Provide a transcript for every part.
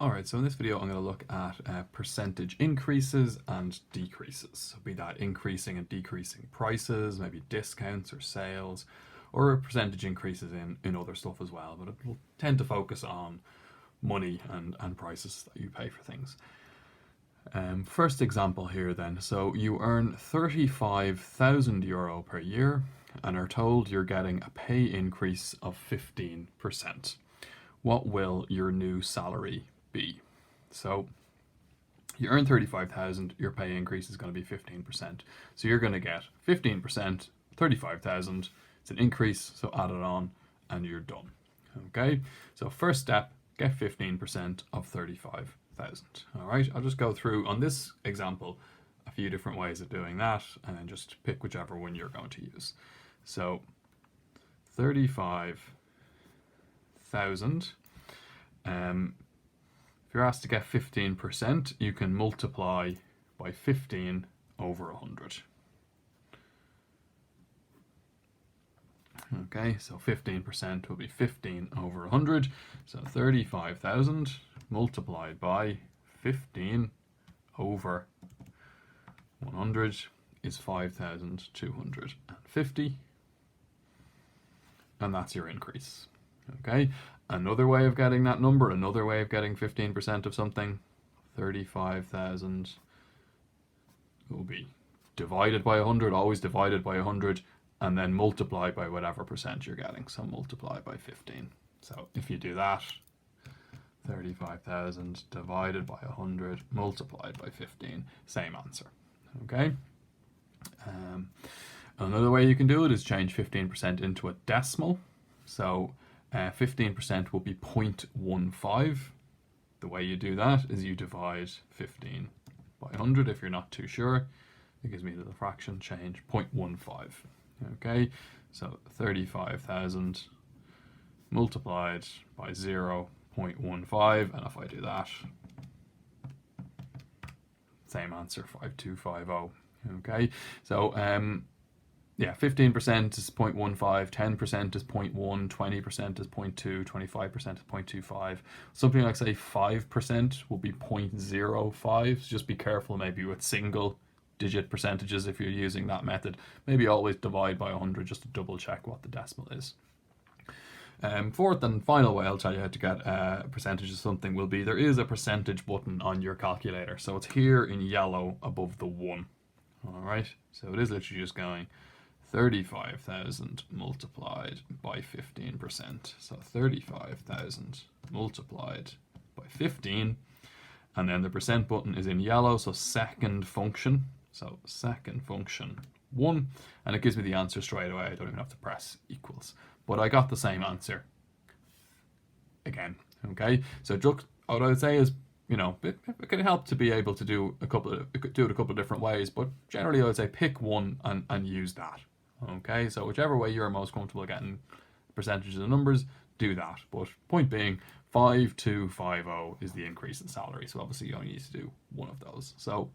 Alright, so in this video I'm going to look at percentage increases and decreases. So be that increasing and decreasing prices, maybe discounts or sales, or percentage increases in other stuff as well. But it will tend to focus on money and prices that you pay for things. First example here then. So you earn €35,000 per year and are told you're getting a pay increase of 15%. What will your new salary be? So you earn 35,000, your pay increase is going to be 15%. So you're going to get 15%, 35,000. It's an increase, so add it on and you're done. Okay, so first step, get 15% of 35,000. All right, I'll just go through on this example a few different ways of doing that and then just pick whichever one you're going to use. So 35,000. If you're asked to get 15%, you can multiply by 15 over 100. Okay, so 15% will be 15 over 100. So 35,000 multiplied by 15 over 100 is 5,250. And that's your increase. Okay, another way of getting that number, another way of getting 15% of something, 35,000 will be divided by 100, always divided by 100, and then multiply by whatever percent you're getting. So multiply by 15. So if you do that, 35,000 divided by 100 multiplied by 15, same answer. Okay. Another way you can do it is change 15% into a decimal. So 15% will be 0.15. The way you do that is you divide 15 by 100 if you're not too sure. It gives me the fraction change 0.15. Okay, so 35,000 multiplied by 0.15, and if I do that, same answer, 5250. Okay, so yeah, 15% is 0.15, 10% is 0.1, 20% is 0.2, 25% is 0.25. Something like, say, 5% will be 0.05. So just be careful maybe with single digit percentages if you're using that method. Maybe always divide by 100 just to double check what the decimal is. Fourth and final way I'll tell you how to get a percentage of something will be there is a percentage button on your calculator. So it's here in yellow above the 1. All right, so it is literally just going 35,000 multiplied by 15%. So 35,000 multiplied by 15. And then the percent button is in yellow, so second function. So second function 1. And it gives me the answer straight away. I don't even have to press equals. But I got the same answer again. Okay, so what I would say is, you know, it can help to be able to do it a couple of different ways, but generally I would say pick one and use that. Okay, so whichever way you're most comfortable getting percentages of numbers, do that. But point being, 5250 is the increase in salary. So obviously you only need to do one of those. So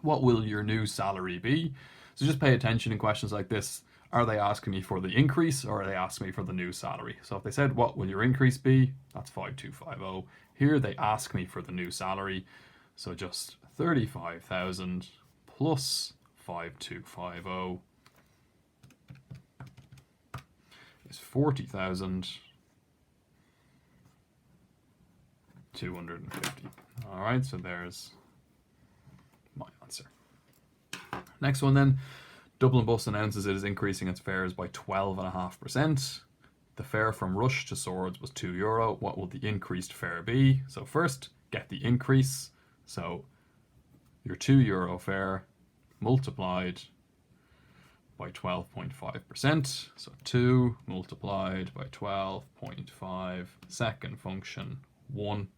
what will your new salary be? So just pay attention in questions like this. Are they asking me for the increase or are they asking me for the new salary? So if they said, what will your increase be? That's 5250. Here they ask me for the new salary. So just 35,000 plus 5250 is 40,250. All right, so there's my answer. Next one then, Dublin Bus announces it is increasing its fares by 12.5%. The fare from Rush to Swords was €2. What will the increased fare be? So first, get the increase. So your €2 fare multiplied by 12.5%. So 2 multiplied by 12.5. Second function 1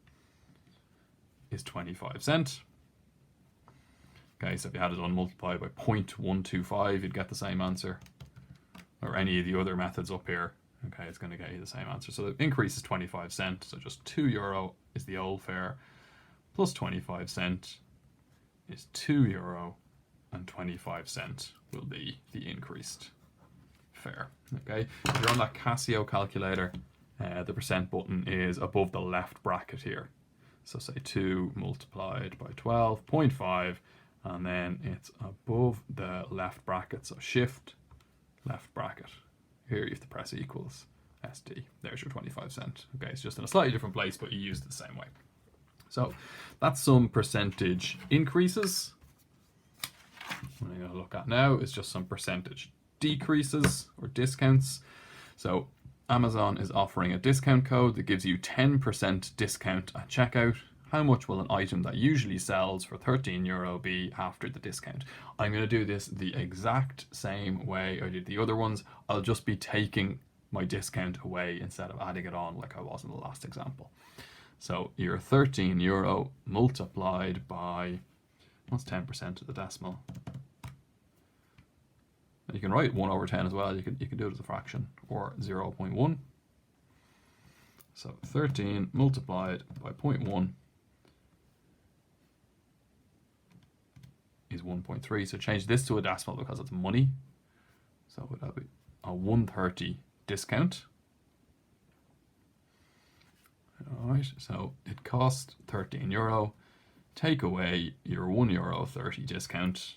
is 25 cents. Okay, so if you had it unmultiplied by 0.125, you'd get the same answer. Or any of the other methods up here. Okay, it's going to get you the same answer. So the increase is 25 cents. So just €2 is the old fare, plus 25 cents is €2, and 25 cents will be the increased fare. Okay, if you're on that Casio calculator, the percent button is above the left bracket here. So say 2 multiplied by 12, 0.5, and then it's above the left bracket. So shift, left bracket. Here you have to press equals ST. There's your 25¢. Okay, it's just in a slightly different place, but you use it the same way. So that's some percentage increases. What I'm going to look at now is just some percentage decreases or discounts. So Amazon is offering a discount code that gives you 10% discount at checkout. How much will an item that usually sells for €13 be after the discount? I'm going to do this the exact same way I did the other ones. I'll just be taking my discount away instead of adding it on like I was in the last example. So your €13 multiplied by, what's 10% of the decimal? You can write 1 over 10 as well. You can do it as a fraction, or 0.1. So 13 multiplied by 0.1 is 1.3. So change this to a decimal because it's money. So that'll be a 130 discount. All right, so it cost €13. Take away your €1.30 discount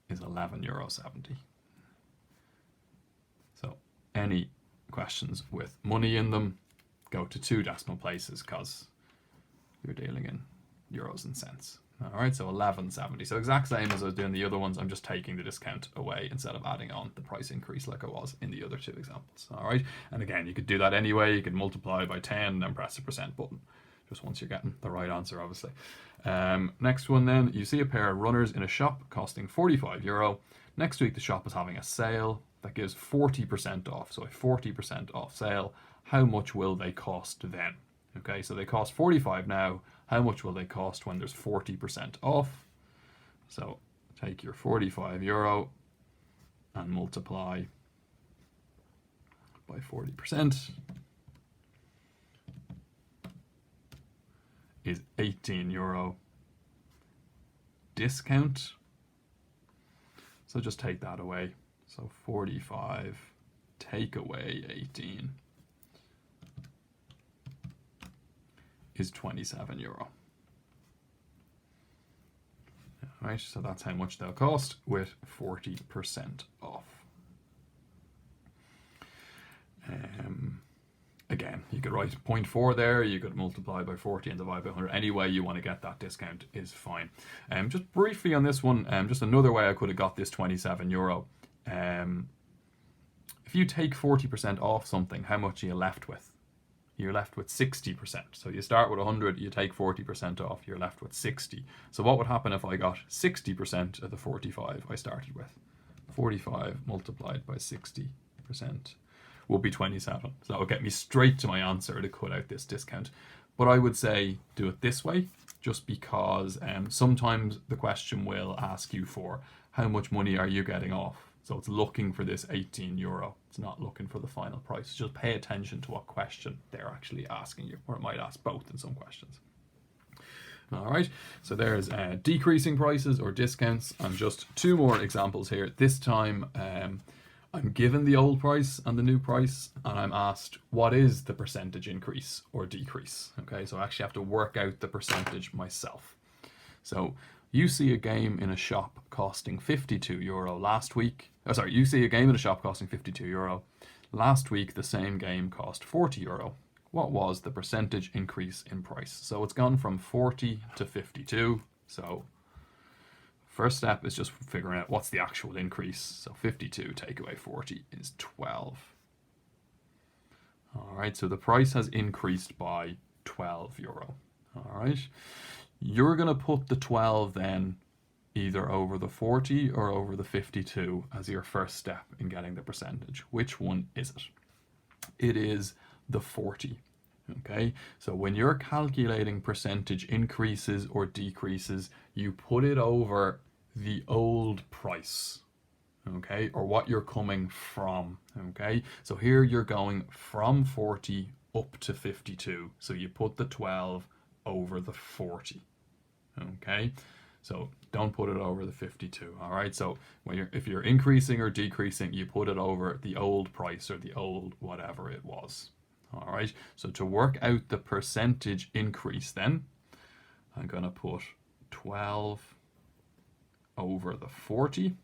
is €11.70. So any questions with money in them, go to 2 decimal places because you're dealing in euros and cents. All right, so 11.70. So exact same as I was doing the other ones. I'm just taking the discount away instead of adding on the price increase like I was in the other 2 examples. All right, and again, you could do that anyway. You could multiply by 10 and then press the percent button, just once you're getting the right answer, obviously. Next one then, you see a pair of runners in a shop costing €45. Next week, the shop is having a sale that gives 40% off. So a 40% off sale. How much will they cost then? Okay, so they cost 45 now. How much will they cost when there's 40% off? So take your €45 and multiply by 40% is €18 discount. So just take that away. So 45 take away 18 is €27. All right, so that's how much they'll cost with 40% off. Again, you could write 0.4 there, you could multiply by 40 and divide by 100. Any way you want to get that discount is fine. Just briefly on this one, just another way I could have got this €27. If you take 40% off something, how much are you left with? You're left with 60%. So you start with 100, you take 40% off, you're left with 60. So what would happen if I got 60% of the 45 I started with? 45 multiplied by 60% will be 27. So that will get me straight to my answer to cut out this discount. But I would say do it this way, just because sometimes the question will ask you for how much money are you getting off? So it's looking for this €18. It's not looking for the final price. Just pay attention to what question they're actually asking you, or it might ask both in some questions. All right, so there's decreasing prices or discounts, and just 2 more examples here. This time I'm given the old price and the new price, and I'm asked what is the percentage increase or decrease. Okay, so I actually have to work out the percentage myself. So you see a game in a shop costing €52 last week. You see a game in a shop costing €52. Last week, the same game cost €40. What was the percentage increase in price? So it's gone from 40 to 52. So first step is just figuring out what's the actual increase. So 52 take away 40 is 12. All right, so the price has increased by €12. All right. You're going to put the 12 then either over the 40 or over the 52 as your first step in getting the percentage. Which one is it? It is the 40. Okay, so when you're calculating percentage increases or decreases, you put it over the old price. Okay, or what you're coming from. Okay, so here you're going from 40 up to 52. So you put the 12 over the 40. Okay, so don't put it over the 52. All right, so if you're increasing or decreasing, you put it over the old price or the old whatever it was. All right, so to work out the percentage increase then, I'm going to put 12 over the 40.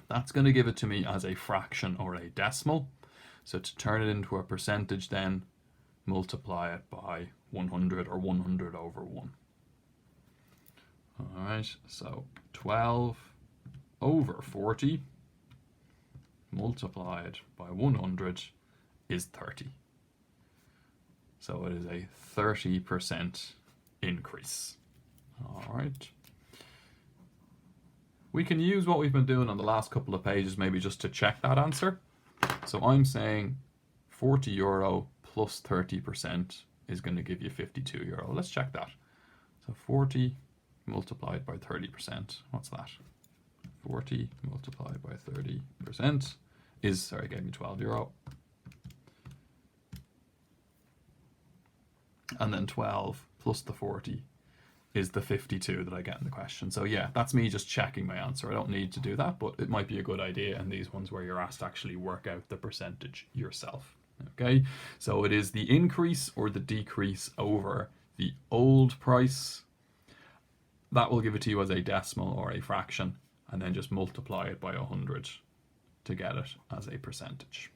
That's going to give it to me as a fraction or a decimal. So to turn it into a percentage then, multiply it by 100 or 100 over 1. All right, so 12 over 40 multiplied by 100 is 30. So it is a 30% increase. All right. We can use what we've been doing on the last couple of pages maybe just to check that answer. So I'm saying 40 euro plus 30% is going to give you 52 euro. Let's check that. So 40 multiplied by 30%. What's that? 40 multiplied by 30% is, sorry, gave me 12 euro. And then 12 plus the 40 is the 52 that I get in the question. So yeah, that's me just checking my answer. I don't need to do that, but it might be a good idea in these ones where you're asked to actually work out the percentage yourself. Okay, so it is the increase or the decrease over the old price. That will give it to you as a decimal or a fraction, and then just multiply it by 100 to get it as a percentage.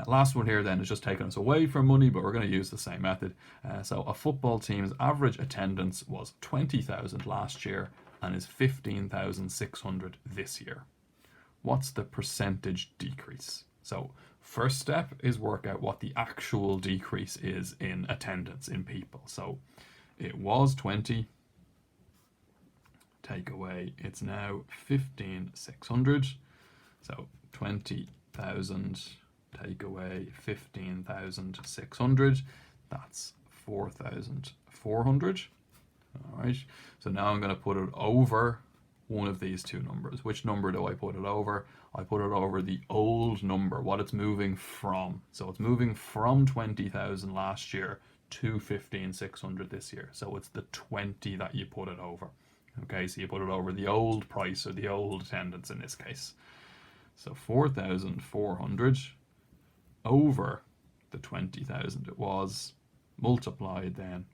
Last one here then is just taking us away from money, but we're going to use the same method. So a football team's average attendance was 20,000 last year and is 15,600 this year. What's the percentage decrease? So first step is work out what the actual decrease is in attendance in people. So it was 20, take away, it's now 15,600. So 20,000 take away 15,600, that's 4,400. All right, so now I'm going to put it over one of these two numbers. Which number do I put it over? I put it over the old number, what it's moving from. So it's moving from 20,000 last year to 15,600 this year. So it's the 20 that you put it over. Okay, so you put it over the old price or the old attendance in this case. So 4,400 over the 20,000 it was, multiplied then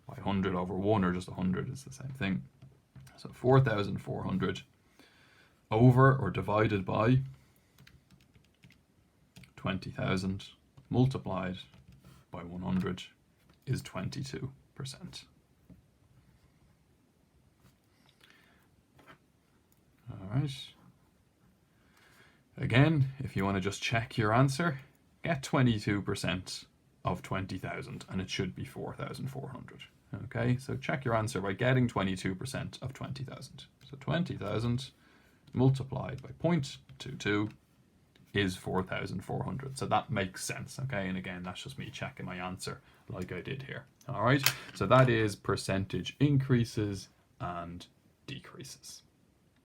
by 100 over 1, or just 100 is the same thing. So 4,400 over or divided by 20,000 multiplied by 100 is 22%. All right. Again, if you want to just check your answer, get 22% of 20,000 and it should be 4,400. Okay, so check your answer by getting 22% of 20,000. So 20,000 multiplied by 0.22 is 4,400. So that makes sense, okay? And again, that's just me checking my answer like I did here. All right, so that is percentage increases and decreases.